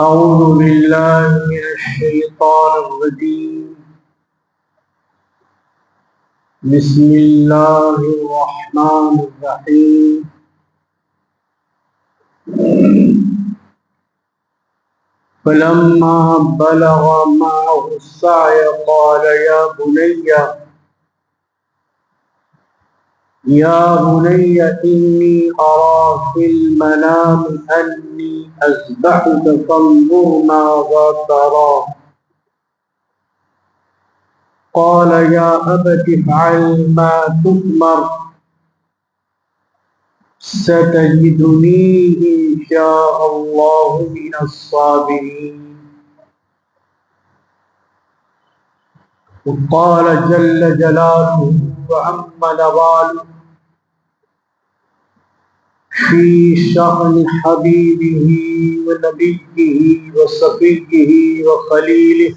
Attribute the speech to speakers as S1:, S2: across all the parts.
S1: أعوذ بالله من الشيطان الرجيم. بسم الله الرحمن الرحيم. فلما بلغ معه السعي قال يا بني إني أرى في المنام أني أذبحك فانظر ماذا ترى. قال يا أبت افعل ما تؤمر ستجدني إن شاء الله من الصابرين. وقال جل جلاله وعم نواله في شأن حبيبه ونبيه وصفيه وخليله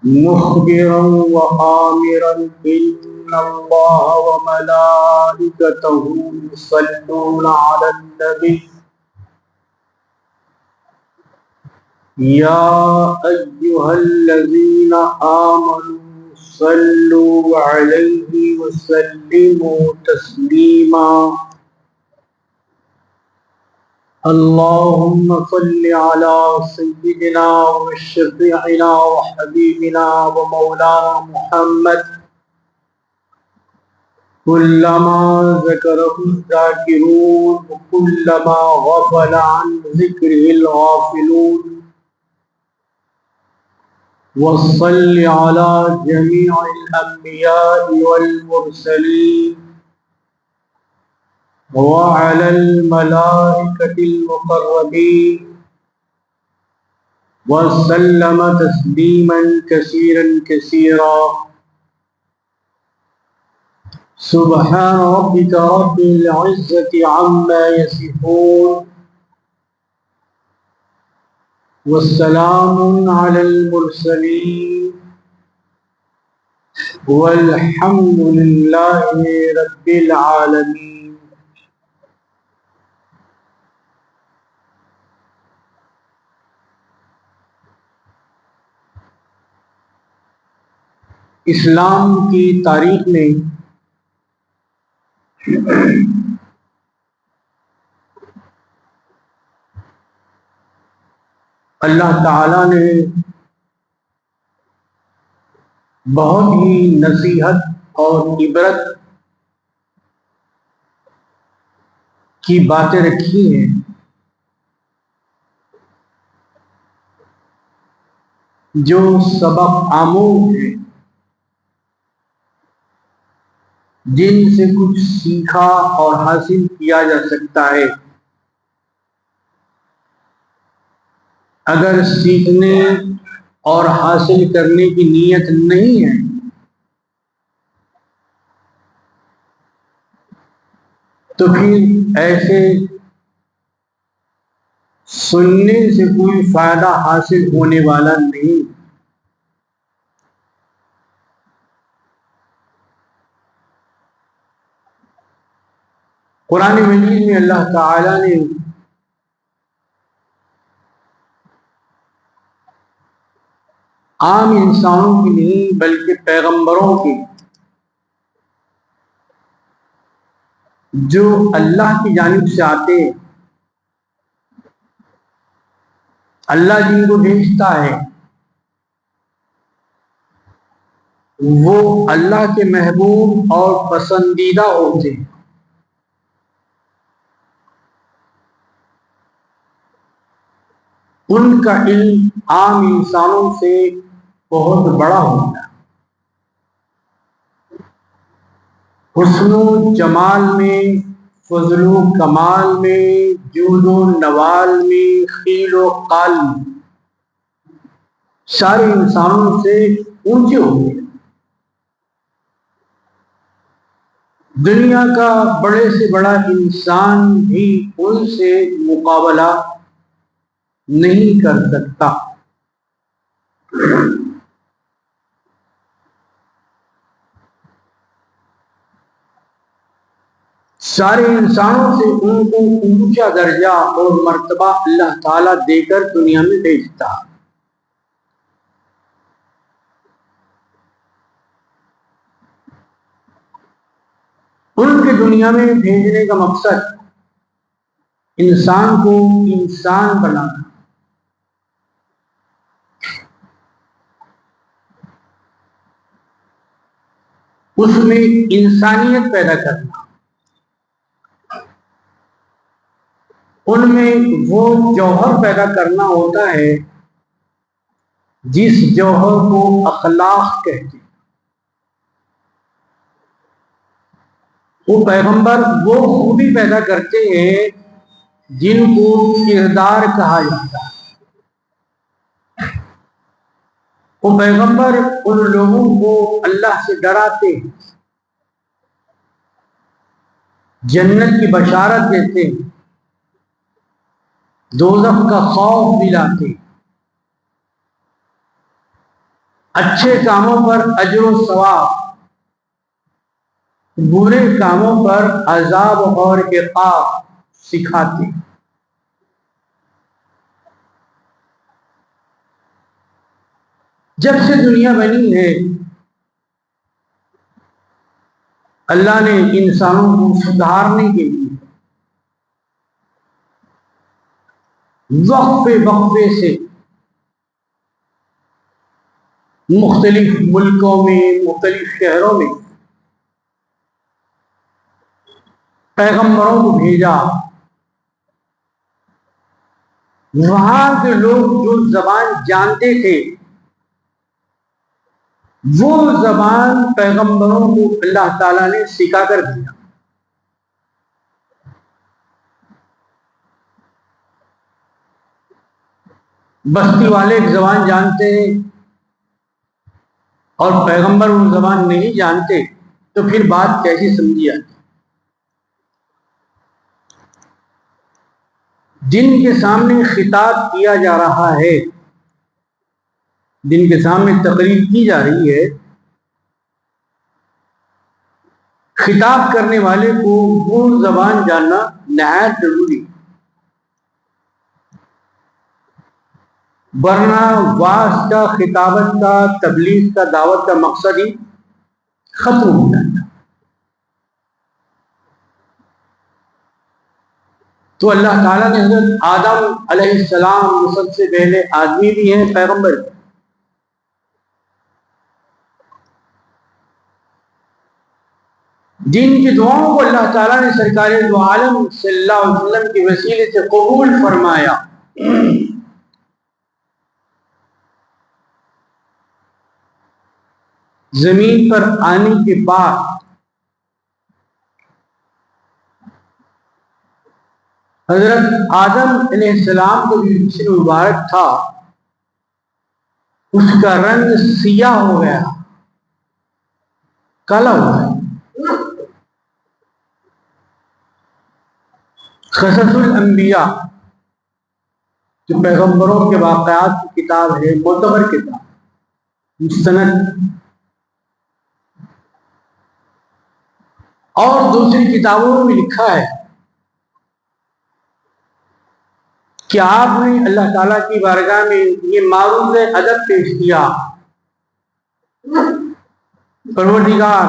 S1: مخبرا وآمرا إن الله وملائكته يصلون على النبي يا أيها الذين آمنوا صلوا عليه وسلموا تسليما. اللهم صل على سيدنا وشفيعنا وحبيبنا ومولانا محمد كلما ذكره الذاكرون وكلما غفل عن ذكره الغافلون. وصل على جميع الأنبياء والمرسلين وعلى الملائكة المقربين وسلم تسليما كثيرا كثيرا. سبحان ربك رب العزة عما يصفون والسلام على المرسلين والحمد لله رب العالمين. اسلام کی تاریخ میں اللہ تعالیٰ نے بہت ہی نصیحت اور عبرت کی باتیں رکھی ہیں جو سبق آموز ہیں، جن سے کچھ سیکھا اور حاصل کیا جا سکتا ہے. اگر سیکھنے اور حاصل کرنے کی نیت نہیں ہے تو پھر ایسے سننے سے کوئی فائدہ حاصل ہونے والا نہیں. قرآن مجید میں اللہ تعالی نے عام انسانوں کی نہیں بلکہ پیغمبروں کی، جو اللہ کی جانب سے آتے، اللہ جن کو بھیجتا ہے وہ اللہ کے محبوب اور پسندیدہ ہوتے ہیں. ان کا علم عام انسانوں سے بہت بڑا ہوتا ہے. حسن و جمال میں، فضل و کمال میں، جود و نوال میں، خیل و قال میں سارے انسانوں سے اونچے ہوتے ہیں. دنیا کا بڑے سے بڑا انسان بھی ان سے مقابلہ نہیں کر سکتا. سارے انسانوں سے ان کو اونچا درجہ اور مرتبہ اللہ تعالیٰ دے کر دنیا میں بھیجتا۔ ان کے دنیا میں بھیجنے کا مقصد انسان کو انسان بنانا، اس میں انسانیت پیدا کرنا، ان میں وہ جوہر پیدا کرنا ہوتا ہے جس جوہر کو اخلاق کہتے ہیں۔ وہ پیغمبر وہ خوبی پیدا کرتے ہیں جن کو کردار کہا جاتا ہے۔ وہ پیغمبر ان لوگوں کو اللہ سے ڈراتے ہیں، جنت کی بشارت دیتے ہیں، دوزخ کا خوف دلاتے ہیں، اچھے کاموں پر اجر و ثواب، برے کاموں پر عذاب اور عقاب سکھاتے ہیں۔ جب سے دنیا بنی ہے اللہ نے انسانوں کو سدھارنے کے لیے وقفے وقفے سے مختلف ملکوں میں، مختلف شہروں میں پیغمبروں کو بھیجا۔ وہاں کے لوگ جو زبان جانتے تھے وہ زبان پیغمبروں کو اللہ تعالیٰ نے سکھا کر دیا۔ بستی والے ایک زبان جانتے ہیں اور پیغمبر وہ زبان نہیں جانتے تو پھر بات کیسی سمجھی جاتی؟ جن کے سامنے خطاب کیا جا رہا ہے، جن کے سامنے تقریر کی جا رہی ہے، خطاب کرنے والے کو وہ زبان جاننا نہایت ضروری، ورنہ واعظ کا، خطابت کا، تبلیغ کا، دعوت کا مقصد ہی ختم ہو جاتا۔ تو اللہ تعالیٰ نے حضرت آدم علیہ السلام جو سب سے پہلے آدمی بھی ہیں، پیغمبر بھی، جن کی دعاؤں کو اللہ تعالیٰ نے سرکار دو عالم صلی اللہ علیہ وسلم کے وسیلے سے قبول فرمایا، زمین پر آنے کے بعد حضرت آدم علیہ السلام کو جو جسم مبارک تھا اس کا رنگ سیاہ ہو گیا، کالا ہو گیا۔ قصص الانبیاء جو پیغمبروں کے واقعات کی کتاب ہے، معتبر کتاب، مستند، اور دوسری کتابوں میں لکھا ہے کہ آپ نے اللہ تعالیٰ کی بارگاہ میں یہ معروض ادب پیش کیا، پروردگار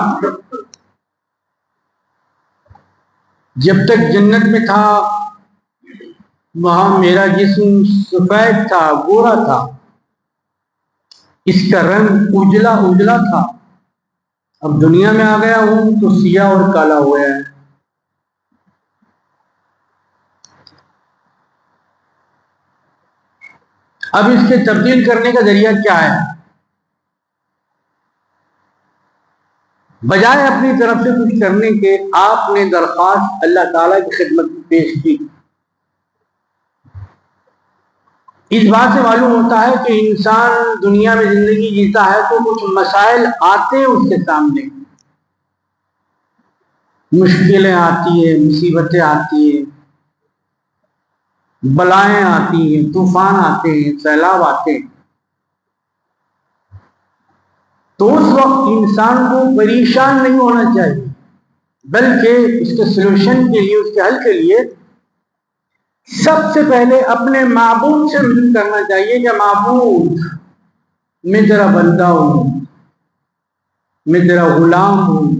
S1: جب تک جنت میں تھا وہاں میرا جسم سفید تھا، گورا تھا، اس کا رنگ اجلا اجلا تھا، اب دنیا میں آ گیا ہوں تو سیاہ اور کالا ہو گیا ہے۔ اب اس کے تبدیل کرنے کا ذریعہ کیا ہے؟ بجائے اپنی طرف سے کچھ کرنے کے آپ نے درخواست اللہ تعالیٰ کی خدمت میں پیش کی۔ اس بات سے معلوم ہوتا ہے کہ انسان دنیا میں زندگی جیتا ہے تو کچھ مسائل آتے ہیں اس کے سامنے، مشکلیں آتی ہیں، مصیبتیں آتی ہیں، بلائیں آتی ہیں، طوفان آتے ہیں، سیلاب آتے ہیں، تو اس وقت انسان کو پریشان نہیں ہونا چاہیے، بلکہ اس کے سلوشن کے لیے، اس کے حل کے لیے سب سے پہلے اپنے معبود سے رجوع کرنا چاہیے کہ معبود، میں تیرا بندہ ہوں، میں تیرا غلام ہوں،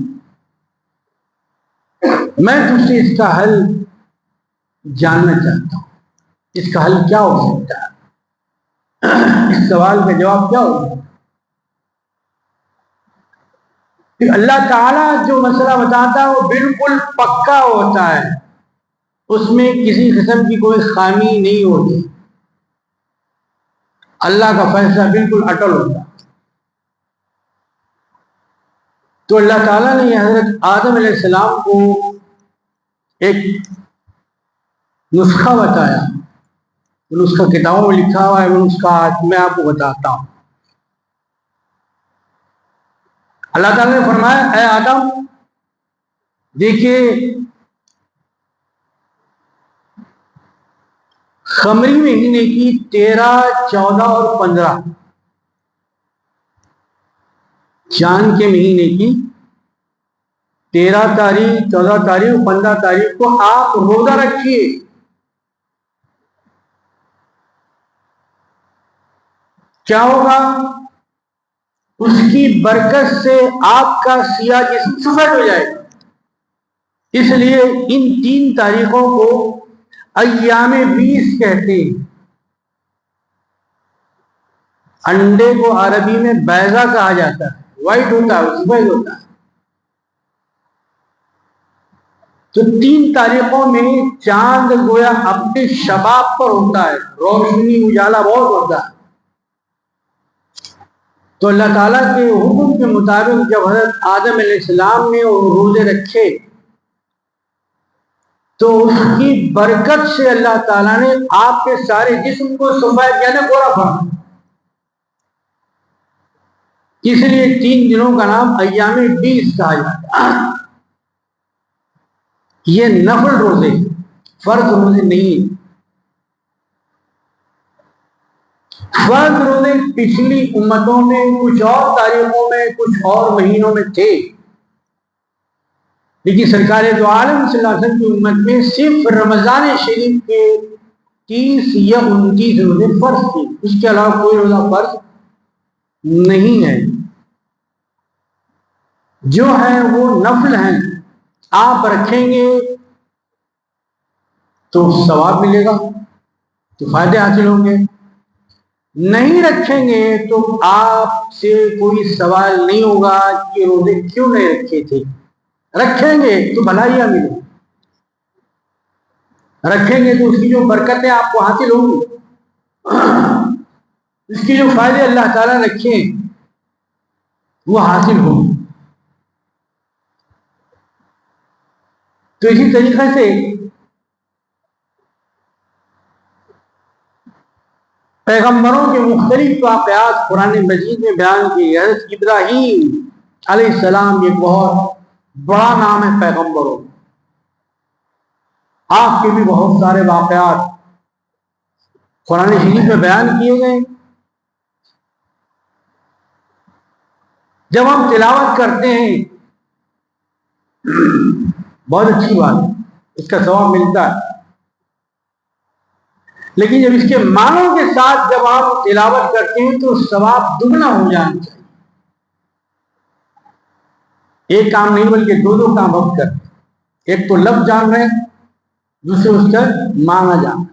S1: میں تجھ سے اس کا حل جاننا چاہتا ہوں، اس کا حل کیا ہو سکتا ہے، اس سوال کا جواب کیا ہوگا؟ اللہ تعالیٰ جو مسئلہ بتاتا ہے وہ بالکل پکا ہوتا ہے، اس میں کسی قسم کی کوئی خامی نہیں ہوتی، اللہ کا فیصلہ بالکل اٹل ہوتا ہے۔ تو اللہ تعالیٰ نے حضرت آدم علیہ السلام کو ایک نسخہ بتایا، وہ نسخہ کتابوں میں لکھا ہوا ہے، وہ نسخہ میں آپ کو بتاتا ہوں۔ اللہ تعالیٰ نے فرمایا اے آدم دیکھیے قمری مہینے کی 13، 14 اور 15، چاند کے مہینے کی 13 تاریخ، 14 تاریخ، 15 تاریخ کو آپ روزہ رکھیے، کیا ہوگا؟ اس کی برکت سے آپ کا سیاہ جسم سفید ہو جائے گا۔ اس لیے ان 3 تاریخوں کو ایام 20 کہتے ہیں۔ انڈے کو عربی میں بیضہ کہا جاتا ہے، وائٹ ہوتا ہے، سفید ہوتا ہے۔ تو 3 تاریخوں میں چاند گویا اپنے شباب پر ہوتا ہے، روشنی اجالا بہت ہوتا ہے۔ تو اللہ تعالیٰ کے حکم کے مطابق جب حضرت آدم علیہ السلام نے روزے رکھے تو اس کی برکت سے اللہ تعالیٰ نے آپ کے سارے جسم کو سفید یعنی گورا بنا۔ اس لیے 3 دنوں کا نام ایام 20 کہا جاتا ہے۔ یہ نفل روزے، فرض روزے نہیں۔ فرض روزے پچھلی امتوں میں کچھ اور تاریخوں میں، کچھ اور مہینوں میں تھے، لیکن سرکار دو عالم صلی اللہ علیہ وسلم کی امت میں صرف رمضان شریف کے 30 یا 29 روزے فرض تھے، اس کے علاوہ کوئی روزہ فرض نہیں ہے۔ جو ہے وہ نفل ہیں، آپ رکھیں گے تو ثواب ملے گا، تو فائدے حاصل ہوں گے، نہیں رکھیں گے تو آپ سے کوئی سوال نہیں ہوگا کہ روزے کیوں نہیں رکھے تھے۔ رکھیں گے تو بھلائیاں ملیں، رکھیں گے تو اس کی جو برکتیں آپ کو حاصل ہوں گی، اس کی جو فائدے اللہ تعالیٰ رکھے وہ حاصل ہوں گی۔ تو اسی طریقے سے پیغمبروں کے مختلف واقعات قرآن مجید میں بیان کیے۔ حضرت ابراہیم علیہ السلام ایک بہت بڑا نام ہے پیغمبروں، آپ کے بھی بہت سارے واقعات قرآن شریف میں بیان کیے گئے۔ جب ہم تلاوت کرتے ہیں بہت اچھی بات ہے، اس کا ثواب ملتا ہے، لیکن جب اس کے معنوں کے ساتھ جب آپ تلاوت کرتے ہیں تو ثواب دگنا ہو جانا چاہیے۔ ایک کام نہیں بلکہ 2 کام ہم کرتے ہیں، ایک تو لفظ جان رہے ہیں، دوسرے اس کا معنی جان رہے ہیں۔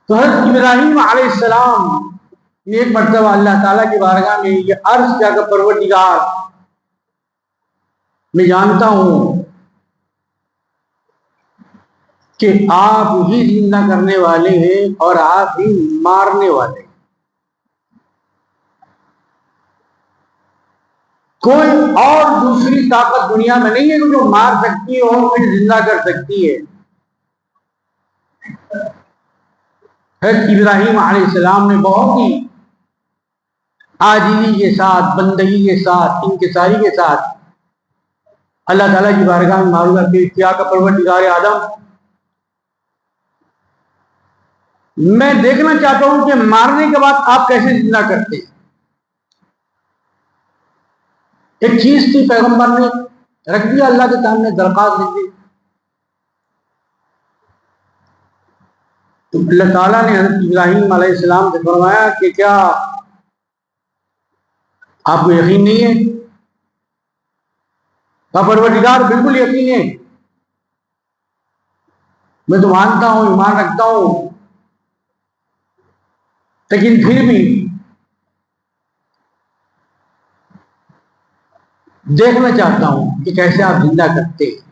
S1: تو حضرت ابراہیم علیہ السلام نے ایک مرتبہ اللہ تعالیٰ کی بارگاہ میں یہ عرض کیا کہ پروردگار، میں جانتا ہوں کہ آپ ہی زندہ کرنے والے ہیں اور آپ ہی مارنے والے ہیں، کوئی اور دوسری طاقت دنیا میں نہیں ہے کہ جو مار سکتی ہے اور پھر زندہ کر سکتی ہے۔ حضرت ابراہیم علیہ السلام نے بہت ہی عاجزی کے ساتھ، بندگی کے ساتھ، انکساری کے ساتھ اللہ تعالیٰ کی بارگاہ میں معروضہ پیش کیا کہ پروردگار عالم، میں دیکھنا چاہتا ہوں کہ مارنے کے بعد آپ کیسے زندہ کرتے ہیں۔ ایک چیز تھی پیغمبر نے رکھ دیا اللہ کے سامنے، درخواست لکھ دی، تو اللہ تعالیٰ نے حضرت ابراہیم علیہ السلام سے فرمایا کہ کیا آپ کو یقین نہیں ہے؟ پروردگار بالکل یقین ہے، میں تو مانتا ہوں، ایمان رکھتا ہوں، لیکن پھر بھی دیکھنا چاہتا ہوں کہ کیسے آپ زندہ کرتے ہیں۔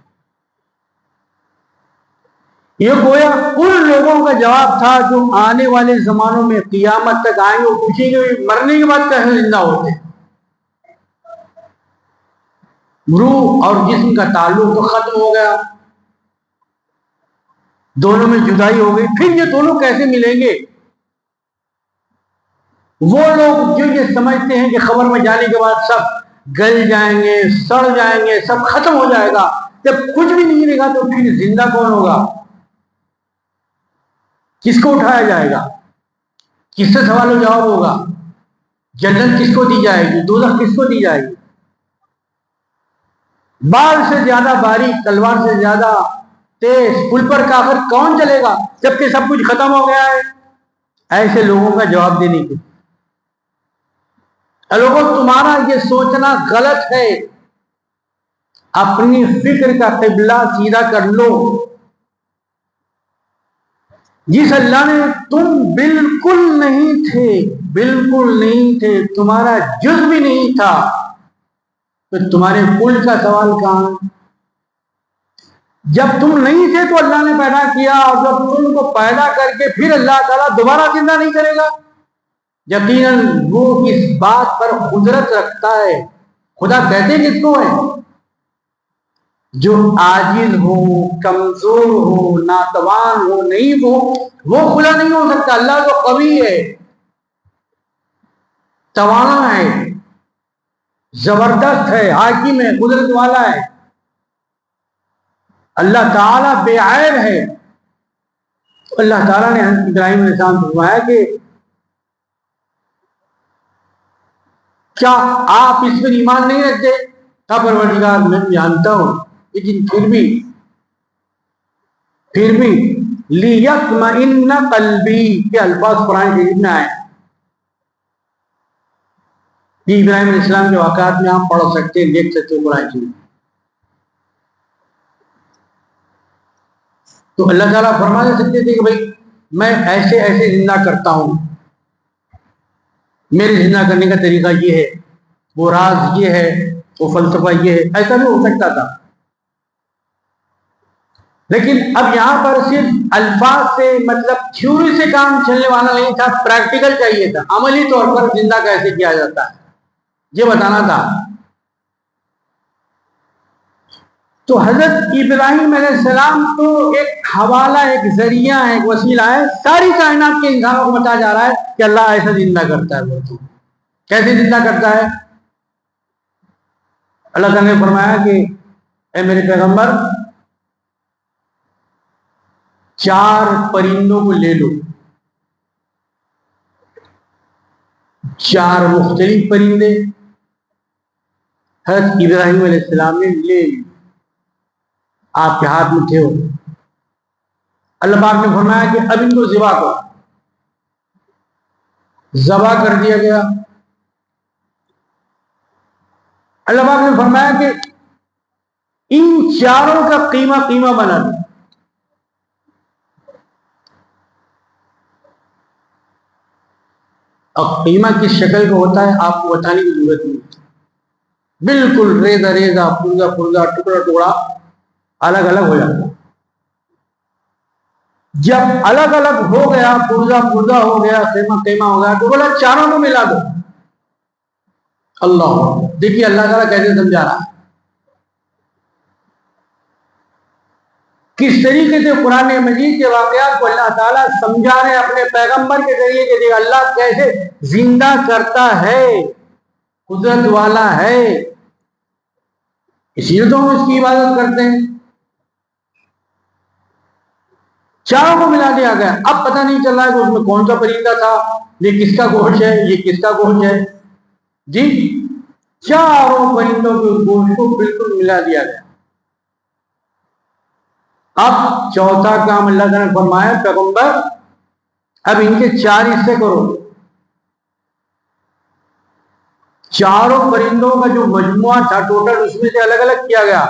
S1: یہ گویا ان لوگوں کا جواب تھا جو آنے والے زمانوں میں قیامت تک آئیں گے، وہ پوچھیں گے مرنے کے بعد کیسے زندہ ہوتے ہیں؟ روح اور جسم کا تعلق تو ختم ہو گیا، دونوں میں جدائی ہو گئی، پھر یہ دونوں کیسے ملیں گے؟ وہ لوگ جو یہ سمجھتے ہیں کہ قبر میں جانے کے بعد سب گل جائیں گے، سڑ جائیں گے، سب ختم ہو جائے گا، جب کچھ بھی نہیں رہے گا تو پھر زندہ کون ہوگا؟ کس کو اٹھایا جائے گا؟ کس سے سوال و جواب ہوگا؟ جنت کس کو دی جائے گی؟ دوزخ کس کو دی جائے گی؟ بال سے زیادہ باریک، تلوار سے زیادہ تیز پل پر کافر کون چلے گا جبکہ سب کچھ ختم ہو گیا ہے؟ ایسے لوگوں کا جواب دینے کے لوگوں، تمہارا یہ سوچنا غلط ہے، اپنی فکر کا قبلہ سیدھا کر لو۔ جس اللہ نے تم بالکل نہیں تھے، بالکل نہیں تھے، تمہارا جز بھی نہیں تھا، تو تمہارے کل کا سوال کہاں؟ جب تم نہیں تھے تو اللہ نے پیدا کیا، اور جب تم کو پیدا کر کے پھر اللہ تعالیٰ دوبارہ زندہ نہیں کرے گا؟ یقیناً وہ اس بات پر قدرت رکھتا ہے۔ خدا کہتے کس کو ہے؟ جو عاجز ہو، کمزور ہو، ناتوان ہو، نہیں وہ خدا نہیں ہو سکتا۔ اللہ تو قوی ہے، توانا ہے، زبردست ہے، حاکم ہے، قدرت والا ہے۔ اللہ تعالیٰ بے عیب ہے۔ اللہ تعالیٰ نے ابراہیم علیہ السلام سے فرمایا کہ کیا آپ اس پر ایمان نہیں رکھتے؟ پروردگار میں جانتا ہوں، لیکن پھر بھی لیطمئن قلبی کے الفاظ قرآن شریف میں آئے۔ یہ ابراہیم علیہ السلام کے واقعات میں آپ پڑھ سکتے ہیں، دیکھ سکتے ہیں قرآن شریف۔ تو اللہ تعالیٰ فرما دے سکتے تھے کہ بھائی میں ایسے ایسے زندہ کرتا ہوں، میرے زندہ کرنے کا طریقہ یہ ہے، وہ راز یہ ہے، وہ فلسفہ یہ ہے، ایسا بھی ہو سکتا تھا۔ لیکن اب یہاں پر صرف الفاظ سے، مطلب تھیوری سے کام چلنے والا نہیں تھا، پریکٹیکل چاہیے تھا، عملی طور پر زندہ کیسے کیا جاتا ہے یہ بتانا تھا۔ تو حضرت ابراہیم علیہ السلام تو ایک حوالہ، ایک ذریعہ ہے، ایک وسیلہ ہے، ساری کائنات کے انسانوں کو بتایا جا رہا ہے کہ اللہ ایسا زندہ کرتا ہے۔ وہ تو کیسے زندہ کرتا ہے؟ اللہ تعالیٰ نے فرمایا کہ اے میرے پیغمبر، 4 پرندوں کو لے لو، 4 مختلف پرندے حضرت ابراہیم علیہ السلام نے لے لی، آپ کے ہاتھ میں تھے وہ۔ اللہ پاک نے فرمایا کہ اب ان کو ذبح کرو، ذبح کر دیا گیا۔ اللہ پاک نے فرمایا کہ ان 4 کا قیمہ بنا دو۔ اب قیمہ کس شکل کا ہوتا ہے آپ کو بتانے کی ضرورت نہیں، بالکل ریزہ ریزہ، پرزا، ٹکڑا الگ الگ ہو جاتا۔ جب الگ الگ ہو گیا، پرزا ہو گیا، قیمہ ہو گیا، تو بولا 4 کو ملا دو۔ اللہ، دیکھیے اللہ تعالیٰ کیسے سمجھا رہا ہے، کس طریقے سے قرآن مجید کے واقعات کو اللہ تعالیٰ سمجھا رہے اپنے پیغمبر کے ذریعے کہ اللہ کیسے زندہ کرتا ہے، قدرت والا ہے، اسی لیے تو ہم اس کی عبادت کرتے ہیں۔ 4 کو ملا دیا گیا، اب پتہ نہیں چل رہا ہے کہ اس میں کون سا پرندہ تھا، یہ کس کا گوشت ہے، یہ کس کا گوشت ہے، جی چاروں پرندوں کے گوشت کو بالکل ملا دیا گیا۔ اب چوتھا کام اللہ تعالیٰ نے فرمایا پیغمبر اب ان کے 4 حصے کرو۔ چاروں پرندوں کا جو مجموعہ تھا ٹوٹل اس میں سے الگ الگ کیا گیا۔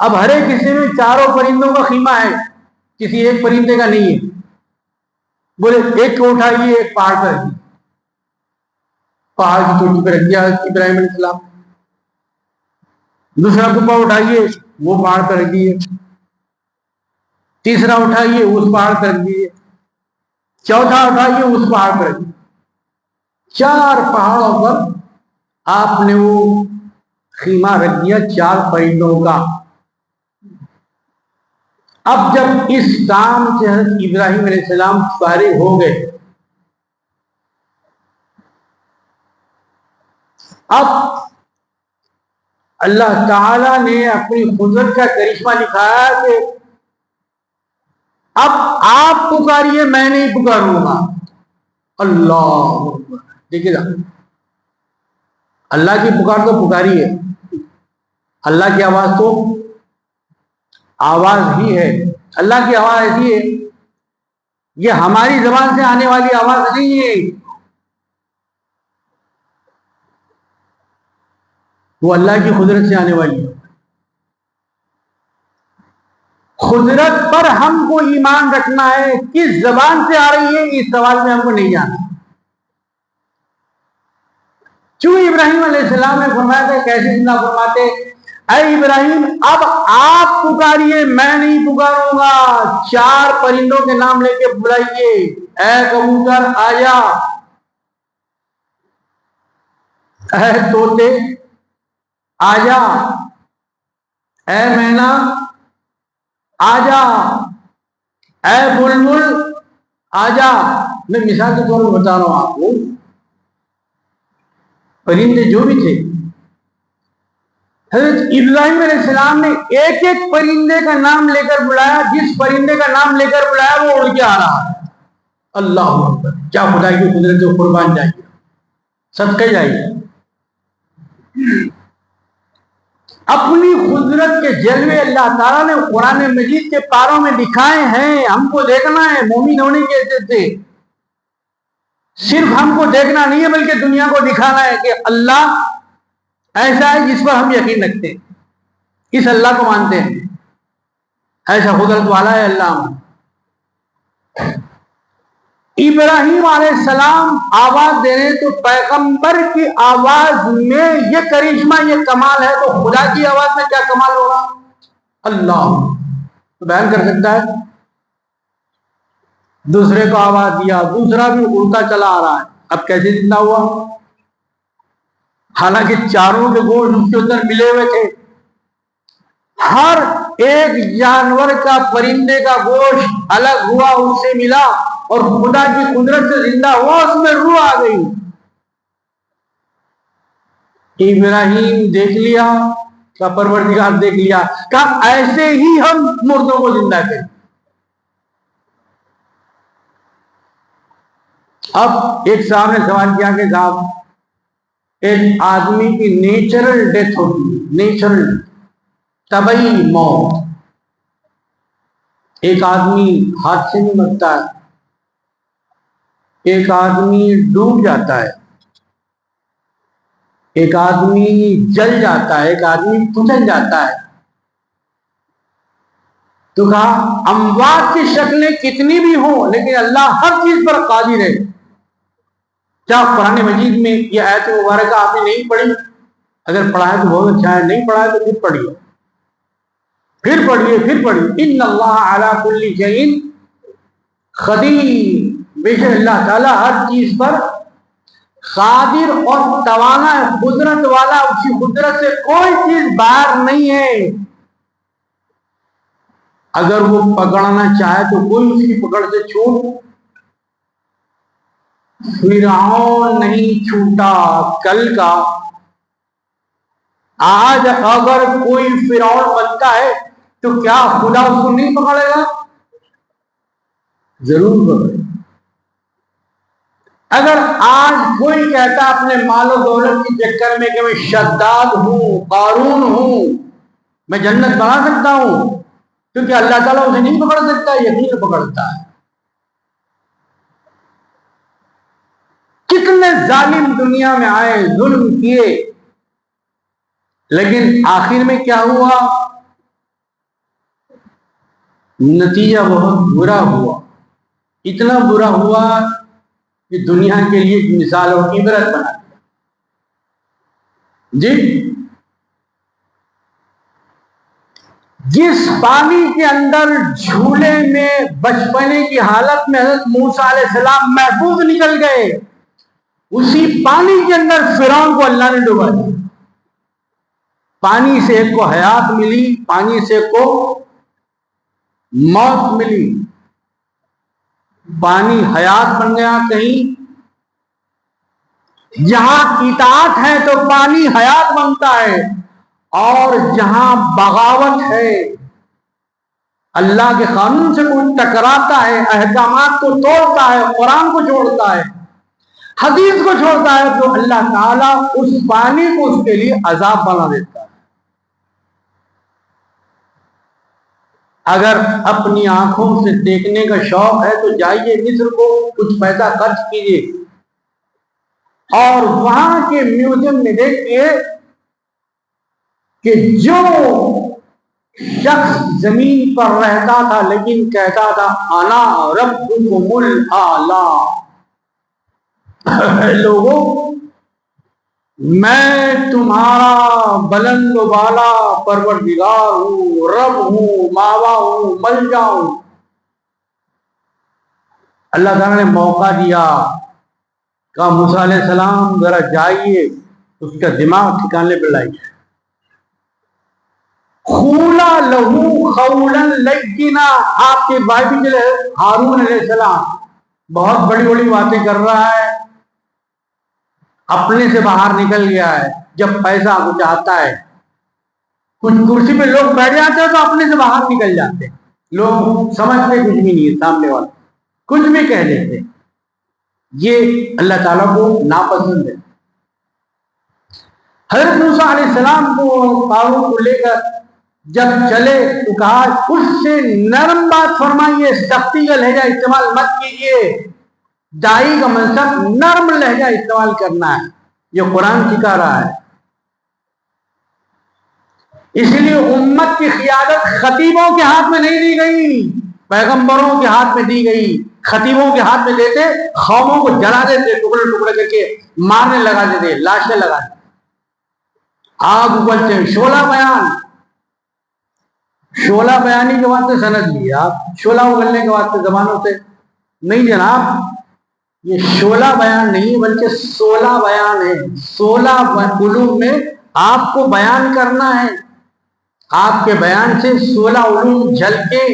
S1: اب ہر ایک حصے میں چاروں پرندوں کا خیمہ ہے، کسی ایک پرندے کا نہیں ہے۔ بولے ایک کو اٹھائیے، ایک پہاڑ پر رکھیے، پہاڑ کی چوٹی پہ رکھ دیا ابراہیم علیہ السلام۔ دوسرا کپا اٹھائیے، وہ پہاڑ پر رکھ دیے۔ تیسرا اٹھائیے، اس پہاڑ پر رکھ دیے۔ چوتھا اٹھائیے، اس پہاڑ پر رکھ دیے۔ 4 پہاڑوں پر آپ نے وہ خیمہ رکھ دیا 4 پرندوں کا۔ اب جب اس کام سے حضرت ابراہیم علیہ السلام فارغ ہو گئے، اب اللہ تعالی نے اپنی قدرت کا کرشمہ دکھایا کہ اب آپ پکاریے، میں نہیں پکاروں گا۔ اللہ دیکھیے گا، اللہ کی پکار تو پکاری ہے، اللہ کی آواز تو آواز ہی ہے۔ اللہ کی آواز ایسی ہے، یہ ہماری زبان سے آنے والی آواز نہیں ہے، وہ اللہ کی قدرت سے آنے والی ہے۔ قدرت پر ہم کو ایمان رکھنا ہے، کس زبان سے آ رہی ہے اس سوال میں ہم کو نہیں جانا۔ چونکہ ابراہیم علیہ السلام نے فرمایا تھا، کیسے زندہ فرماتے، اے ابراہیم اب آپ پکاریے، میں نہیں پکاروں گا۔ 4 پرندوں کے نام لے کے بلائیے، اے کبوتر آجا، اے طوطے آجا، اے مینا آجا، اے بلبل آجا۔ میں مثال کے طور پر بتا رہا ہوں آپ کو، پرندے جو بھی تھے، حضرت ابراہیم علیہ السلام نے ایک ایک پرندے کا نام لے کر بلایا، جس پرندے کا نام لے کر بلایا وہ اڑ کے آ رہا ہے۔ اللہ اکبر، کیا خدا کی قدرت کو قربان جائیے، صدقے جائیے۔ اپنی قدرت کے جلوے اللہ تعالیٰ نے قرآن مجید کے پاروں میں دکھائے ہیں، ہم کو دیکھنا ہے مومن ہونے کے حیثیت سے۔ صرف ہم کو دیکھنا نہیں ہے بلکہ دنیا کو دکھانا ہے کہ اللہ ایسا ہے جس پر ہم یقین رکھتے ہیں، اس اللہ کو مانتے ہیں، ایسا قدرت والا ہے اللہ۔ ابراہیم علیہ السلام آواز دے رہے تو پیغمبر کی آواز میں یہ کرشمہ، یہ کمال ہے، تو خدا کی آواز میں کیا کمال ہوگا؟ اللہ بیان کر سکتا ہے۔ دوسرے کو آواز دیا، دوسرا بھی اڑتا چلا آ رہا ہے، اب کیسے زندہ ہوا؟ حالانکہ چاروں کے گوشت اس کے اندر ملے ہوئے تھے، ہر ایک جانور کا، پرندے کا گوشت الگ ہوا، ان سے ملا اور خدا کی قدرت سے زندہ ہوا، اس میں روح آ گئی۔ ابراہیم دیکھ لیا، کا پروردگار دیکھ لیا، کہا ایسے ہی ہم مردوں کو زندہ کریں۔ اب ایک صاحب نے سوال کیا کہ صاحب ایک آدمی کی نیچرل ڈیتھ ہوتی ہے، نیچرل طبعی موت، ایک آدمی حادثے میں مرتا ہے، ایک آدمی ڈوب جاتا ہے، ایک آدمی جل جاتا ہے، ایک آدمی کچل جاتا ہے، تو کہا اموات کی شکلیں کتنی بھی ہوں لیکن اللہ ہر چیز پر قادر ہے۔ کیا قرآن مجید میں یہ آیت مبارکہ آپ نے نہیں پڑھی؟ اگر پڑھا ہے تو بہت اچھا ہے، نہیں پڑھا ہے تو پھر پڑھیے، پھر پڑھیے، پھر پڑھیے۔ ان اللہ علی کل شیء قدیر، بے شک اللہ تعالیٰ ہر چیز پر قادر اور توانا ہے، قدرت والا، اس کی قدرت سے کوئی چیز باہر نہیں ہے۔ اگر وہ پکڑنا چاہے تو کوئی اس کی پکڑ سے چھوٹ، فرعون نہیں چھوٹا کل کا، آج اگر کوئی فرعون بنتا ہے تو کیا خدا اس کو نہیں پکڑے گا؟ ضرور پکڑے۔ اگر آج کوئی کہتا اپنے مال و دولت کے چکر میں کہ میں شداد ہوں، قارون ہوں، میں جنت بنا سکتا ہوں، کیونکہ اللہ تعالیٰ اسے نہیں پکڑ سکتا، یقین پکڑتا ہے۔ کتنے ظالم دنیا میں آئے، ظلم کیے، لیکن آخر میں کیا ہوا؟ نتیجہ بہت برا ہوا، اتنا برا ہوا کہ دنیا کے لیے مثال اور عبرت بنا دیا۔ جی، جس پانی کے اندر جھولے میں بچپنے کی حالت میں حضرت موسیٰ علیہ السلام محفوظ نکل گئے، اسی پانی کے اندر فرعون کو اللہ نے ڈبا دیا۔ پانی سے ایک کو حیات ملی، پانی سے ایک کو موت ملی۔ پانی حیات بن گیا کہیں، جہاں اطاعت ہے تو پانی حیات بنتا ہے، اور جہاں بغاوت ہے، اللہ کے قانون سے کوئی ٹکراتا ہے، احکامات کو توڑتا ہے، قرآن کو چھوڑتا ہے، حدیث کو چھوڑتا ہے، تو اللہ تعالیٰ اس پانی کو اس کے لیے عذاب بنا دیتا ہے۔ اگر اپنی آنکھوں سے دیکھنے کا شوق ہے تو جائیے مصر کو، کچھ پیسہ خرچ کیجیے اور وہاں کے میوزیم میں دیکھیے کہ جو شخص زمین پر رہتا تھا لیکن کہتا تھا انا ربکم الاعلی، لوگوں میں تمہارا بلند و بالا پروردگار ہوں، رب ہوں، ماوا ہوں، ملجا ہوں۔ اللہ تعالیٰ نے موقع دیا، کہا موسیٰ علیہ السلام ذرا جائیے اس کا دماغ ٹھکانے پہ لائیے۔ خولا لہو خولا لینا، آپ کے بھائی بھی ہارون علیہ السلام بہت بڑی بڑی باتیں کر رہا ہے، اپنے سے باہر نکل گیا ہے۔ جب پیسہ کچھ آتا ہے، کچھ کرسی پہ لوگ بیٹھ جاتے ہیں تو اپنے سے باہر نکل جاتے ہیں، لوگ سمجھتے کچھ بھی نہیں ہے، سامنے والا کچھ بھی کہہ دیتے، یہ اللہ تعالیٰ کو ناپسند ہے۔ حضرت موسیٰ علیہ السلام کو قارون کو لے کر جب چلے تو کہا اس سے نرم بات فرمائیے، سختی کا لہجہ استعمال مت کیجیے، دائی کا منصب نرم لہجہ استعمال کرنا ہے، یہ قرآن سکھا رہا ہے۔ اس لیے امت کی قیادت خطیبوں کے ہاتھ میں نہیں دی گئی، پیغمبروں کے ہاتھ میں دی گئی۔ خطیبوں کے ہاتھ میں دیتے، قوموں کو جلا دیتے، ٹکڑے ٹکڑے کر کے مارنے لگا دیتے، لاشیں لگا دیتے، آگ اگلتے۔ شعلہ بیان، شعلہ بیانی کے واسطے سند لیے آپ، شعلہ اگلنے کے واسطے زبانوں سے نہیں جناب، یہ شعلہ بیان نہیں بلکہ سولہ بیان ہے۔ 16 علوم میں آپ کو بیان کرنا ہے، آپ کے بیان سے 16 علوم جھلکے،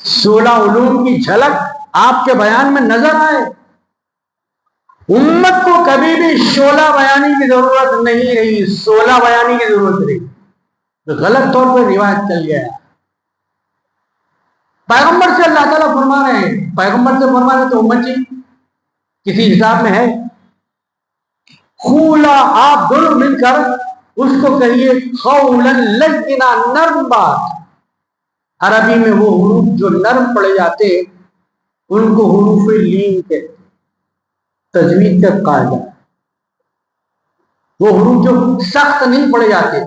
S1: 16 علوم کی جھلک آپ کے بیان میں نظر آئے۔ امت کو کبھی بھی شعلہ بیانی کی ضرورت نہیں رہی، 16 بیانی کی ضرورت رہی، غلط طور پہ روایت چل گیا۔ پیغمبر سے اللہ تعالیٰ فرما رہے ہیں، پیغمبر سے فرما رہے ہیں تو امت جی کسی حساب میں ہے؟ خولا، آپ دونوں مل کر اس کو کہیے قولا لینا، نرم بات۔ عربی میں وہ حروف جو نرم پڑے جاتے ان کو حروف لین کہتے، تجوید کا قاعدہ۔ وہ حروف جو سخت نہیں پڑے جاتے،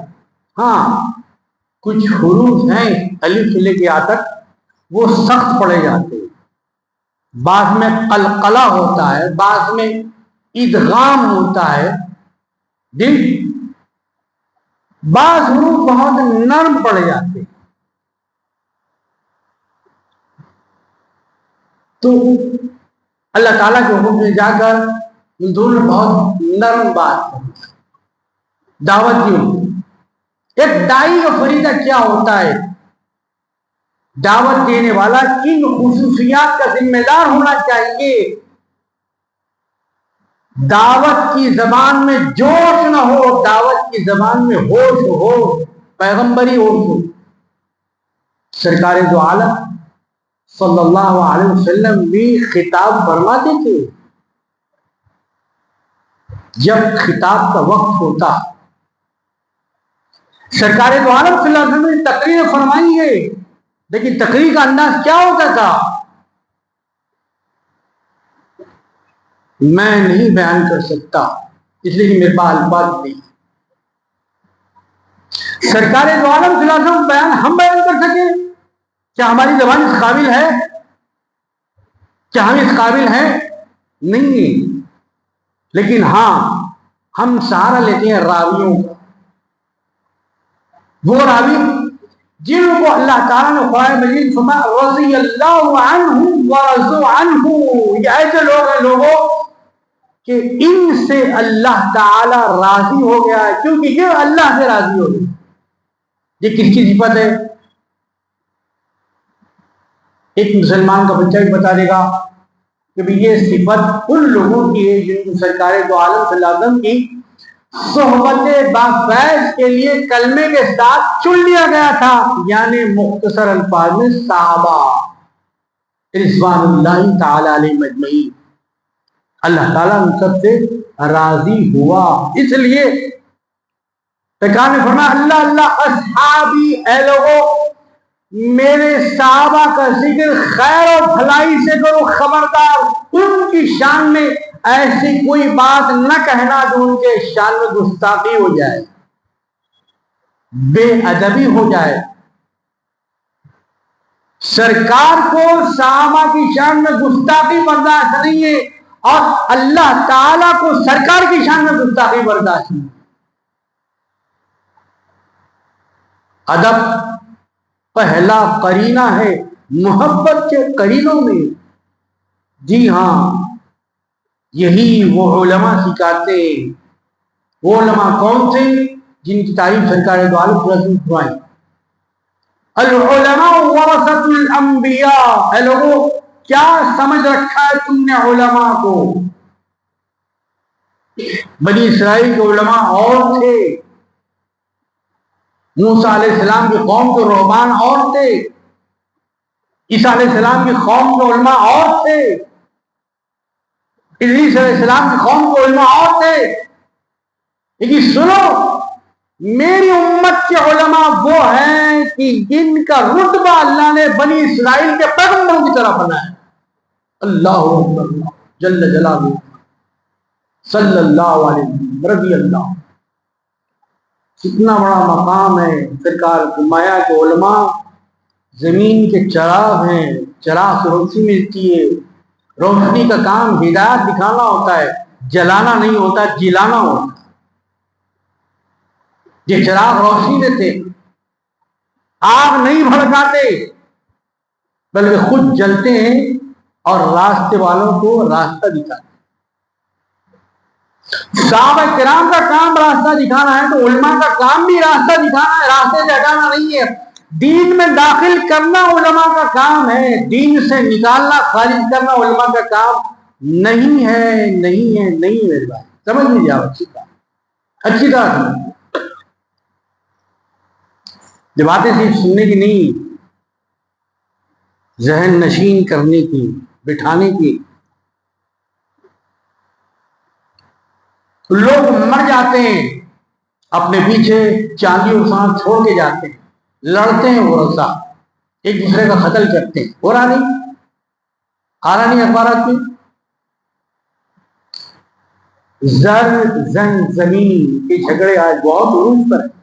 S1: ہاں کچھ حروف ہیں الف سے لے کے آ تک وہ سخت پڑے جاتے، بعض میں قلقلہ ہوتا ہے، بعض میں ادغام ہوتا ہے، بعض حروف بہت نرم پڑے جاتے۔ تو اللہ تعالیٰ کے حکم میں جا کر دونوں بہت نرم بات دعوت دی۔ ایک دائی کا فریضہ کیا ہوتا ہے؟ دعوت دینے والا کن خصوصیات کا ذمہ دار ہونا چاہیے؟ دعوت کی زبان میں جوش نہ ہو، دعوت کی زبان میں ہوش ہو، پیغمبری ہوش ہو۔ سرکار دو عالم صلی اللہ علیہ وسلم بھی خطاب فرماتے تھے. جب خطاب کا وقت ہوتا سرکار دو عالم صلی اللہ علیہ وسلم نے تقریر فرمائی ہے، لیکن تقریر کا انداز کیا ہوتا تھا میں نہیں بیان کر سکتا، اس لیے کہ میرے پاس الفاظ نہیں. سرکار دو عالم صلی اللہ علیہ وسلم بیان ہم بیان کر سکیں؟ کیا ہماری زبان اس قابل ہے؟ کیا ہم اس قابل ہیں؟ نہیں. لیکن ہاں ہم سہارا لیتے ہیں راویوں کا. وہ راوی جن کو اللہ تعالیٰ نے قرآن مجید فرمایا رضی اللہ عنہ ورضوا عنہ، یہ ایسے لوگ ہیں لوگوں کہ ان سے اللہ تعالی راضی ہو گیا ہے، کیونکہ یہ اللہ سے راضی ہو گیا. یہ کس کی صفت ہے؟ ایک مسلمان کا بچہ بھی بتا دے گا کہ یہ صفت ان لوگوں کی ہے جن کو سرکار دو عالم صلی اللہ علیہ وسلم کی صحبت بافیض کے لیے کلمے کے ساتھ چن لیا گیا تھا، یعنی مختصر الفاظ میں صحابہ رضوان اللہ تعالی علیہ مجمعین. اللہ تعالیٰ ان سب سے راضی ہوا، اس لیے سرکار نے فرمایا اللہ اللہ اصحابی، اے لوگوں میرے صحابہ کا ذکر خیر و بھلائی سے کرو، خبردار ان کی شان میں ایسی کوئی بات نہ کہنا جو ان کے شان میں گستاخی ہو جائے، بے ادبی ہو جائے. سرکار کو صحابہ کی شان میں گستاخی برداشت نہیں ہے، اور اللہ تعالیٰ کو سرکار کی شان میں گستاخی برداشت نہیں. ادب پہلا قرینہ ہے محبت کے قرینوں میں. جی ہاں یہی وہ علماء سکھاتے ہیں. وہ علماء کون تھے جن کی تعریف سرکار دو عالم رسول فرمائی العلماء ورثۃ الانبیاء. اے لوگوں کیا سمجھ رکھا ہے تم نے علماء کو؟ بنی اسرائیل کے علماء اور تھے، موسیٰ علیہ السلام کی قوم کے رہبان اور تھے، عیسیٰ علیہ السلام کی قوم کے علماء اور تھے، ادریس علیہ السلام کی قوم کے علماء اور تھے. لیکن سنو میری امت کے علماء وہ ہیں کہ جن کا رتبہ اللہ نے بنی اسرائیل کے پیغمبروں کی طرح بنایا. اللہ اکبر جل جلالہ صلی اللہ علیہ وسلم رضی اللہ. کتنا بڑا مقام ہے. سرکار فرمایا کہ علماء زمین کے چراغ ہیں، چراغ سے روشنی ملتی ہے. روشنی کا کام ہدایت دکھانا ہوتا ہے، جلانا نہیں ہوتا، جلانا ہوتا ہے. یہ چراغ روشنی دیتے، آگ نہیں بھڑکاتے، بلکہ خود جلتے ہیں اور راستے والوں کو راستہ دکھاتے. صحابہ کرام کا کام راستہ دکھانا ہے تو علماء کا کام بھی راستہ دکھانا ہے، راستے سے ہٹانا نہیں ہے. دین میں داخل کرنا علماء کا کام ہے، دین سے نکالنا خارج کرنا علماء کا کام نہیں ہے. نہیں ہے نہیں میرے بھائی سمجھ لیجیے آپ اچھی طرح. یہ باتیں صرف سننے کی نہیں، ذہن نشین کرنے کی، بٹھانے کی. لوگ مر جاتے ہیں اپنے پیچھے چاندی اور سانپ چھوڑ کے جاتے ہیں، لڑتے ہیں وہ رسا ایک دوسرے کا قتل کرتے ہیں. ہو رہا نہیں؟ آ رہا نہیں اخبارات میں؟ زر زن زمین کے جھگڑے آج بہت عروج پر ہیں.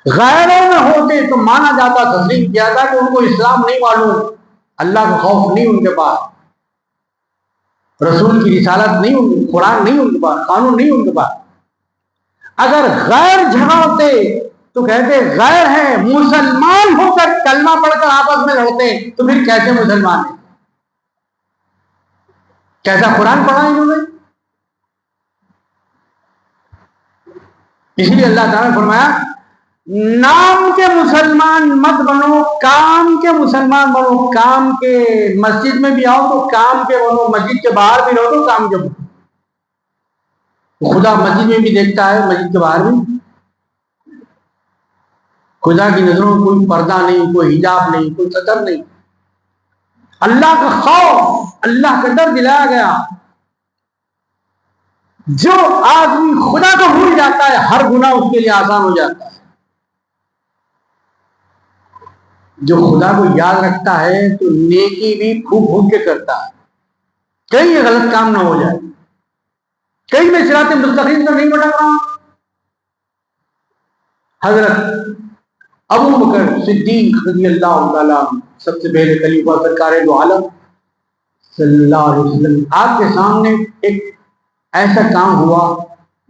S1: غیروں میں ہوتے تو مانا جاتا، تسلیم کیا جاتا کہ ان کو اسلام نہیں معلوم، اللہ کا خوف نہیں ان کے پاس، رسول کی رسالت نہیں، قرآن نہیں ان کے پاس، قانون نہیں ان کے پاس. اگر غیر جھگڑتے تو کہتے غیر ہیں، مسلمان ہو کر کلمہ پڑھ کر آپس میں لڑتے ہیں تو پھر کیسے مسلمان ہیں؟ کیسا قرآن پڑھا انہوں نے؟ اس لیے اللہ تعالیٰ نے فرمایا نام کے مسلمان مت بنو، کام کے مسلمان بنو. کام کے مسجد میں بھی آؤ تو کام کے بنو، مسجد کے باہر بھی رہو تو کام کے بنو. خدا مسجد میں بھی دیکھتا ہے، مسجد کے باہر بھی. خدا کی نظروں میں کوئی پردہ نہیں، کوئی حجاب نہیں، کوئی ستر نہیں. اللہ کا خوف، اللہ کا ڈر دلایا گیا. جو آدمی خدا کو بھول جاتا ہے ہر گناہ اس کے لیے آسان ہو جاتا ہے. جو خدا کو یاد رکھتا ہے تو نیکی بھی خوب بھول کے کرتا ہے، کہیں یہ غلط کام نہ ہو جائے، کہیں میں صراط مستقیم پر نہیں بھٹک رہا ہوں. حضرت ابو بکر صدیق رضی اللہ تعالیٰ سب سے پہلے خلیفہ سرکار دو عالم صلی اللہ علیہ وسلم، آپ کے سامنے ایک ایسا کام ہوا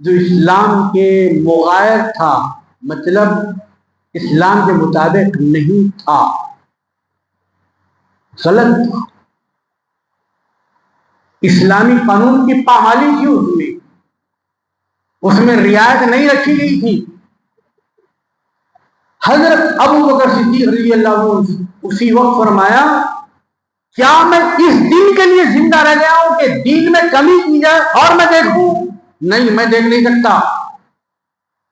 S1: جو اسلام کے مغایر تھا، مطلب اسلام کے مطابق نہیں تھا، غلط تھا. اسلامی قانون کی پامالی تھی، اس میں رعایت نہیں رکھی گئی تھی. حضرت ابو بکر صدیق رضی اللہ عنہ اسی وقت فرمایا، کیا میں اس دین کے لیے زندہ رہ گیا ہوں کہ دین میں کمی کی جائے اور میں دیکھوں؟ نہیں، میں دیکھ نہیں سکتا.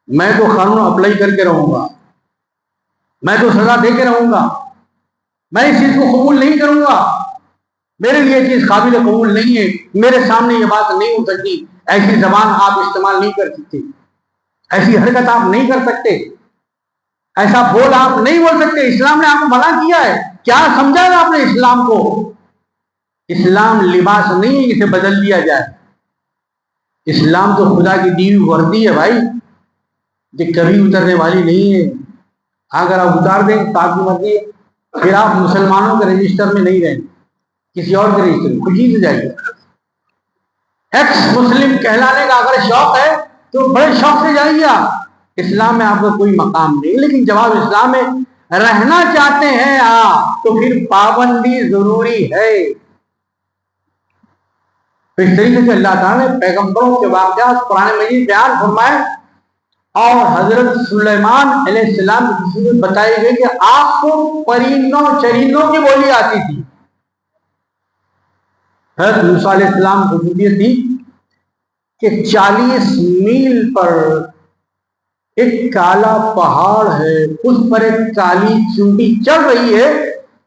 S1: میں تو قانون اپلائی کر کے رہوں گا، میں تو سزا دے کے رہوں گا، میں اس چیز کو قبول نہیں کروں گا. میرے لیے چیز قابل قبول نہیں ہے، میرے سامنے یہ بات نہیں ہو سکتی. ایسی زبان آپ استعمال نہیں کر سکتے، ایسی حرکت آپ نہیں کر سکتے، ایسا بول آپ نہیں بول سکتے. اسلام نے آپ کو منع کیا ہے. کیا سمجھا گا آپ نے اسلام کو؟ اسلام لباس نہیں ہے اسے بدل دیا جائے. اسلام تو خدا کی دی ہوئی وردی ہے بھائی، یہ کبھی اترنے والی نہیں ہے. اگر آپ اتار دیں تو آپ کی مرضی ہے، پھر آپ مسلمانوں کے رجسٹر میں نہیں رہیں، کسی اور کے رجسٹر میں خوشی سے جائیے. ایکس مسلم کہلانے کا اگر شوق ہے تو بڑے شوق سے جائیے آپ. اسلام میں آپ کا کوئی مقام نہیں. لیکن جب آپ اسلام میں رہنا چاہتے ہیں آپ تو پھر پابندی ضروری ہے. اس طریقے سے اللہ تعالیٰ نے پیغمبروں کے واقعات قرآن مجید بیان فرمائے، اور حضرت سلیمان علیہ السلام کی میں بتائی گئی کہ آپ کو پرندوں چرندوں کی بولی آتی تھی. حضرت موسیٰ علیہ السلام کو خصوصیت تھی کہ 40 میل پر ایک کالا پہاڑ ہے، اس پر ایک کالی چونٹی چل رہی ہے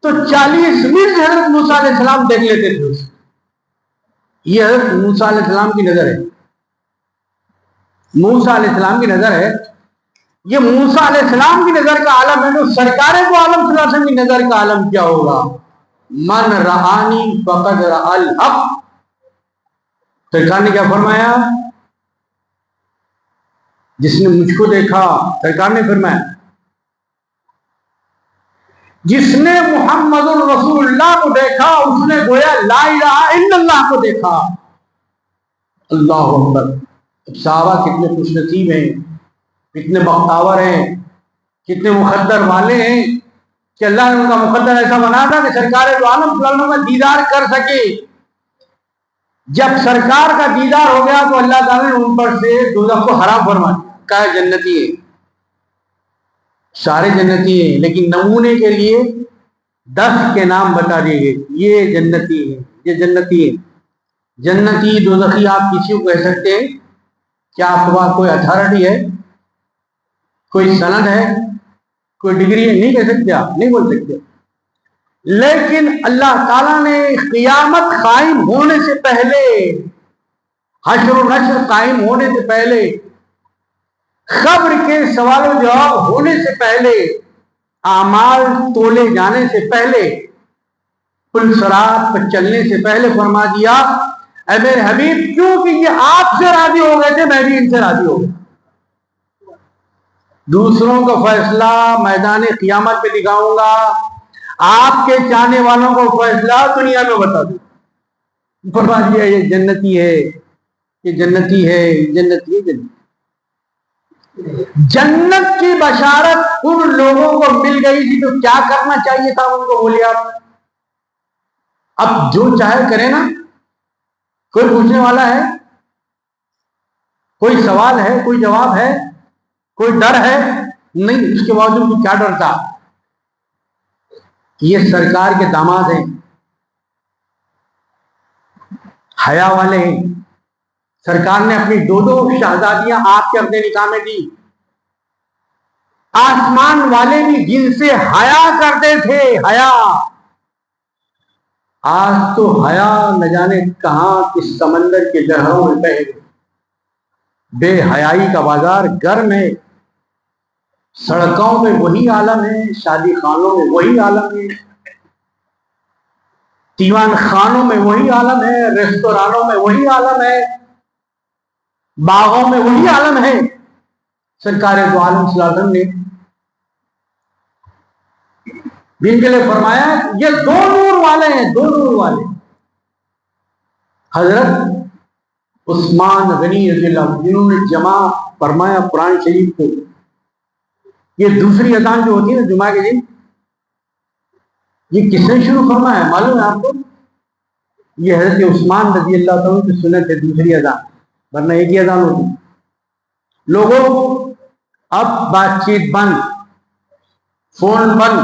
S1: تو 40 میل سے حضرت موسیٰ علیہ السلام دیکھ لیتے تھے. یہ حضرت موسیٰ علیہ السلام کی نظر ہے، موسیٰ علیہ السلام کی نظر ہے. یہ موسیٰ علیہ السلام کی نظر کا عالم ہے تو سرکار کو عالم صلی اللہ علیہ وسلم کی نظر کا عالم کیا ہوگا؟ من رآنی فقد رأى الحق. سرکار نے کیا فرمایا؟ جس نے مجھ کو دیکھا، سرکار نے فرمایا جس نے محمد رسول اللہ کو دیکھا اس نے گویا لا الہ الا اللہ کو دیکھا. اللہ اکبر. صحابہ کتنے خوش نصیب ہیں، کتنے بختاور ہیں، کتنے مقدر والے ہیں کہ اللہ نے ان کا مقدر ایسا بنا تھا کہ سرکار دو عالم صلی اللہ علیہ وسلم کا دیدار کر سکے. جب سرکار کا دیدار ہو گیا تو اللہ تعالیٰ نے ان پر سے دوزخ کو حرام فرما دیا، کہا جنتی ہے، سارے جنتی ہیں، لیکن نمونے کے لیے 10 کے نام بتا دیے گئے. یہ جنتی ہے، یہ جنتی ہے. جنتی دوزخی آپ کسی کو کہہ سکتے ہیں؟ کیا آپ کے پاس کوئی اتھارٹی ہے، کوئی سند ہے، کوئی ڈگری ہے؟ نہیں کہہ سکتے، آپ نہیں بول سکتے. لیکن اللہ تعالیٰ نے قیامت قائم ہونے سے پہلے، حشر و نشر قائم ہونے سے پہلے، قبر کے سوال و جواب ہونے سے پہلے، اعمال تولے جانے سے پہلے، پل صراط پر چلنے سے پہلے فرما دیا، اے میرے حبیب کیونکہ یہ آپ سے راضی ہو گئے تھے میں بھی ان سے راضی ہو گیا. دوسروں کا فیصلہ میدان قیامت پہ دکھاؤں گا، آپ کے چاہنے والوں کو فیصلہ دنیا میں بتا دوں. فرما دیا یہ جنتی ہے، یہ جنتی ہے، جنتی ہے. جنت کی بشارت ان لوگوں کو مل گئی تھی تو کیا کرنا چاہیے تھا ان کو؟ بولے آپ. اب جو چاہے کرے نا. کوئی پوچھنے والا ہے؟ کوئی سوال ہے؟ کوئی جواب ہے؟ کوئی ڈر ہے؟ نہیں. اس کے باوجود کیا ڈر تھا؟ یہ سرکار کے داماد ہیں، حیا والے ہیں. سرکار نے اپنی 2 شہزادیاں آپ کے اپنے نکاح میں دی. آسمان والے بھی جن سے حیا کرتے تھے، حیا، آج تو حیا نہ جانے کہاں کس سمندر کے لہروں میں بہہ گئی۔ بے حیائی کا بازار گرم ہے، سڑکوں میں وہی عالم ہے، شادی خانوں میں وہی عالم ہے، دیوان خانوں میں وہی عالم ہے، ریستورانوں میں وہی عالم ہے، باغوں میں وہی عالم ہے۔ سرکار دو عالم صلی اللہ علیہ وسلم نے جن کے لیے فرمایا یہ دو نور والے ہیں، دو نور والے، حضرت عثمان غنی رضی اللہ عنہ، جنہوں نے جمع فرمایا قرآن شریف کو۔ یہ دوسری اذان جو ہوتی ہے نا جمعہ کے دن، یہ کس نے شروع فرمایا معلوم ہے آپ کو؟ یہ حضرت عثمان رضی اللہ عنہ کی سنت ہے، دوسری اذان، ورنہ ایک ہی اذان ہوتی۔ لوگوں اب بات چیت بند، فون بند،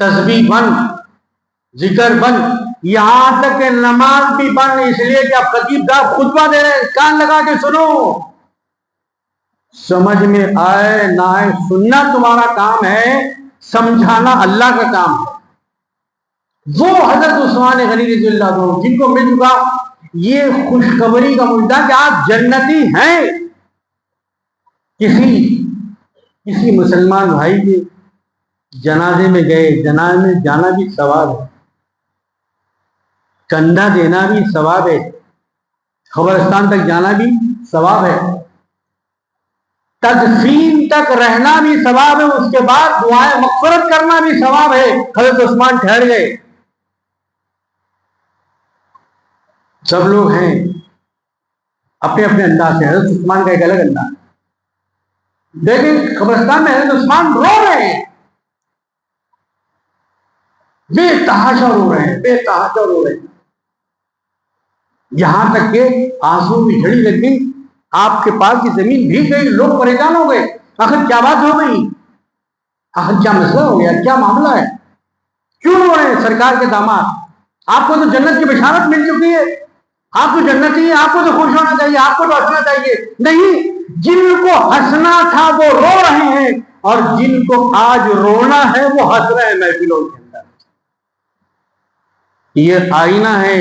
S1: تسبیح بند، ذکر بند، یہاں تک کہ نماز بھی بند، اس لیے کہ اب خطیب صاحب خطبہ دے رہے، کان لگا کے سنو، سمجھ میں آئے نہ آئے، سننا تمہارا کام ہے، سمجھانا اللہ کا کام ہے۔ وہ حضرت عثمان غنی رضی اللہ عنہ جن کو مل چکا یہ خوشخبری کا مدعا کہ آپ جنتی ہیں۔ کسی مسلمان بھائی کے جنازے میں گئے، جنازے میں جانا بھی ثواب ہے، کندھا دینا بھی ثواب ہے، قبرستان تک جانا بھی ثواب ہے، تدفین تک رہنا بھی ثواب ہے، اس کے بعد دعائیں مغفرت کرنا بھی ثواب ہے۔ حضرت عثمان ٹھہر گئے۔ سب لوگ ہیں اپنے اپنے انداز سے، حضرت عثمان کا ایک الگ انداز، لیکن قبرستان میں حضرت عثمان رو رہے ہیں، بے تحاشا رو رہے ہیں، بے تحاشا رو رہے ہیں، یہاں تک کہ آنسو بھی جھڑی لگ گئی، آپ کے پاس کی زمین بھیگ گئی، لوگ پریشان ہو گئے، آخر کیا بات ہو گئی، آخر کیا مسئلہ ہو گیا، کیا معاملہ ہے، کیوں رو رہے ہیں؟ سرکار کے داماد، آپ کو تو جنت کی بشارت مل چکی ہے، آپ کو جنتی ہے، آپ کو تو خوش ہونا چاہیے، آپ کو تو ہنسنا چاہیے۔ نہیں، جن کو ہنسنا تھا وہ رو رہے ہیں، اور جن کو آج رونا ہے وہ ہنس رہے ہیں محفلوں کے اندر۔ یہ آئینہ ہے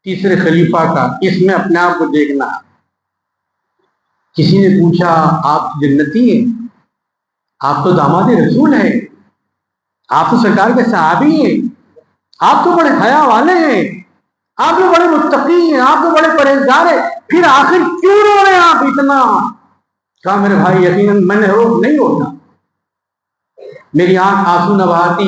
S1: تیسرے خلیفہ کا، اس میں اپنے آپ کو دیکھنا۔ کسی نے پوچھا آپ جنتی ہیں، آپ تو داماد رسول ہیں، آپ تو سرکار کے صحابی ہیں، آپ تو بڑے حیا والے ہیں، آپ تو بڑے متقی ہیں، آپ تو بڑے پرہیزگار ہیں، پھر آخر کیوں رو رہے ہیں آپ اتنا؟ کہا میرے بھائی یقیناً میں نے روز نہیں روتا، میری آنکھ آنسو نہ بہاتی،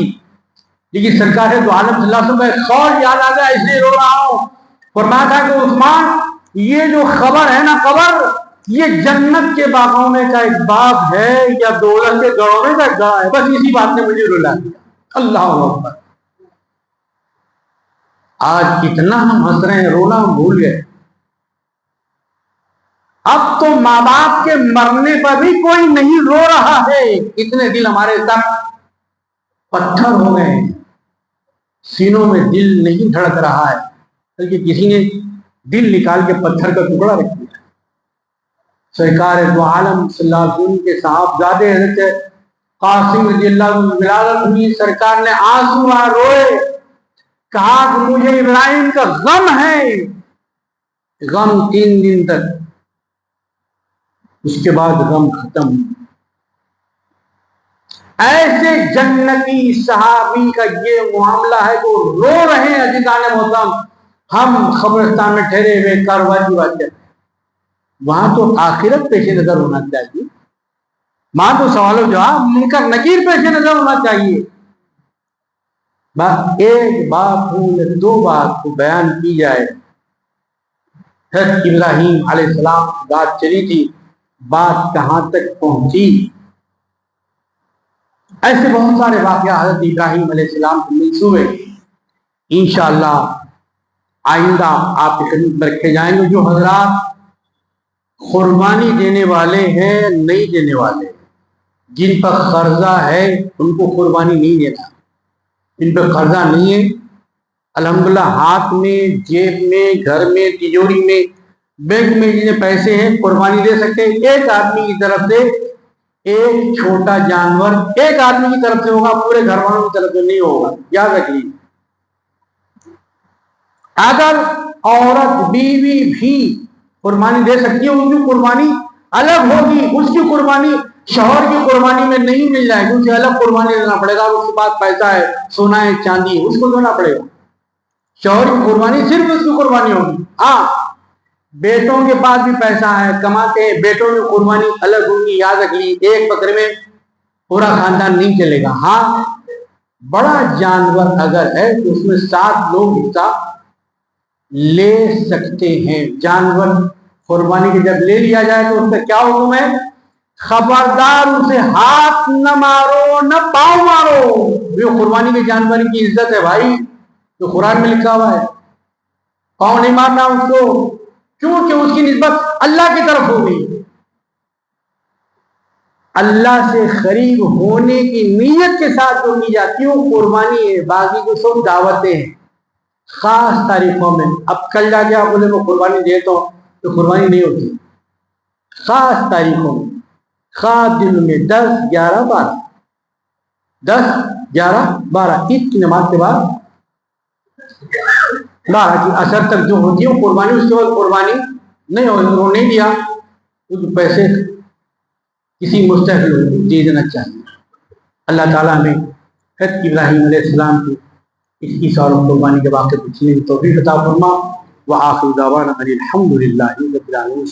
S1: لیکن سرکار دو عالم صلی اللہ علیہ وسلم کا قول یاد آ گیا اس لیے رو رہا ہوں۔ فرمایا تھا کہ عثمان یہ جو خبر ہے نا، خبر یہ جنت کے باغوں میں کا ایک باغ ہے یا دولت کے گڑوں میں کا ایک گڑھ ہے، بس اسی بات نے مجھے رلا دیا۔ اللہ اکبر! آج کتنا ہم ہنس رہے ہیں، رونا ہم بھول گئے۔ اب تو ماں باپ کے مرنے پر بھی کوئی نہیں رو رہا ہے، اتنے دل ہمارے ساتھ پتھر ہو گئے ہیں، سینوں میں دل نہیں دھڑک رہا ہے، بلکہ کسی نے دل نکال کے پتھر کا ٹکڑا رکھ دیا۔ سرکار دو عالم صلی اللہ علیہ وسلم کے صاحبزادے حضرت قاسم رضی اللہ عنہ ولادت ہوئی، سرکار نے آنسو روئے، کہا کہ مجھے ابراہیم کا غم ہے، غم 3 دن تک، اس کے بعد غم ختم۔ ایسے جنتی صحابی کا یہ معاملہ ہے جو رو رہے ہیں عزیزان محترم، ہم قبرستان میں ٹھہرے ہوئے کارواں کی بات کرتے ہیں، وہاں تو آخرت پیش نظر ہونا چاہیے، وہاں تو سوال و جواب منکر نکیر پیش نظر ہونا چاہیے۔ ایک بات دو بات کو بیان کی جائے، حضرت ابراہیم علیہ السلام کی بات چلی تھی، بات کہاں تک پہنچی؟ ایسے بہت سارے واقعات حضرت ابراہیم علیہ السلام کے منصوبے انشاءاللہ آئندہ آپ کی خدمت میں رکھے جائیں گے۔ جو حضرات قربانی دینے والے ہیں، نہیں دینے والے، جن پر قرضہ ہے ان کو قربانی نہیں دینا، ان پہ قرضہ نہیں ہے، الحمدللہ ہاتھ میں، جیب میں، گھر میں، تجوری میں، بینک میں جنہیں پیسے ہیں قربانی دے سکتے ہیں۔ ایک آدمی کی طرف سے ایک چھوٹا جانور ایک آدمی کی طرف سے ہوگا، پورے گھر والوں کی طرف سے نہیں ہوگا، یاد رکھیے۔ اگر عورت بیوی بھی قربانی دے سکتی ہے، ان کی قربانی الگ ہوگی، اس کی قربانی شوہر کی قربانی میں نہیں مل جائے گی، اسے الگ قربانی دینا پڑے گا، اور اس کے پاس پیسہ ہے، سونا ہے، چاندی ہے، اس کو دینا پڑے گا۔ شوہر کی قربانی صرف اس کی قربانی ہوگی۔ ہاں بیٹوں کے پاس بھی پیسہ ہے، کماتے ہیں، بیٹوں کی قربانی الگ ہوگی، یاد رکھیے۔ ایک بکرے میں پورا خاندان نہیں چلے گا۔ ہاں بڑا جانور اگر ہے تو اس میں 7 لوگ حصہ لے سکتے ہیں۔ جانور قربانی کے جب لے لیا جائے تو اس کا کیا حکم ہے؟ خبردار اسے ہاتھ نہ مارو، نہ پاؤں مارو۔ یہ قربانی کے جانور کی عزت ہے بھائی، جو قرآن میں لکھا ہوا ہے۔ پاؤں نہیں مارنا اس کو، کیونکہ اس کی نسبت اللہ کی طرف ہوگی۔ اللہ سے قریب ہونے کی نیت کے ساتھ جو کی جاتی ہے وہ قربانی ہے، باقی کو سب دعوتیں ہیں خاص تاریخوں میں۔ اب کل جا کے آپ بولے میں قربانی دیتا ہوں تو قربانی نہیں ہوتی، خاص تاریخوں میں، خاص دنوں میں، 10، 11، 12، 10، 11، 12 عید کی نماز کے بعد 12 کی اثر تک جو ہوتی ہے وہ قربانی، اس کے بعد قربانی نہیں ہوگی۔ انہوں نے دیا تو پیسے کسی مستحق لوگوں کو دے دینا چاہیے۔ اللہ تعالیٰ ہمیں حضرت ابراہیم علیہ السلام کی اس عیسیٰ اور قربانی کے واقعے کو سننے کی توفیق عطا فرما۔ وآخر دعوانا ان الحمد للہ رب العالمین۔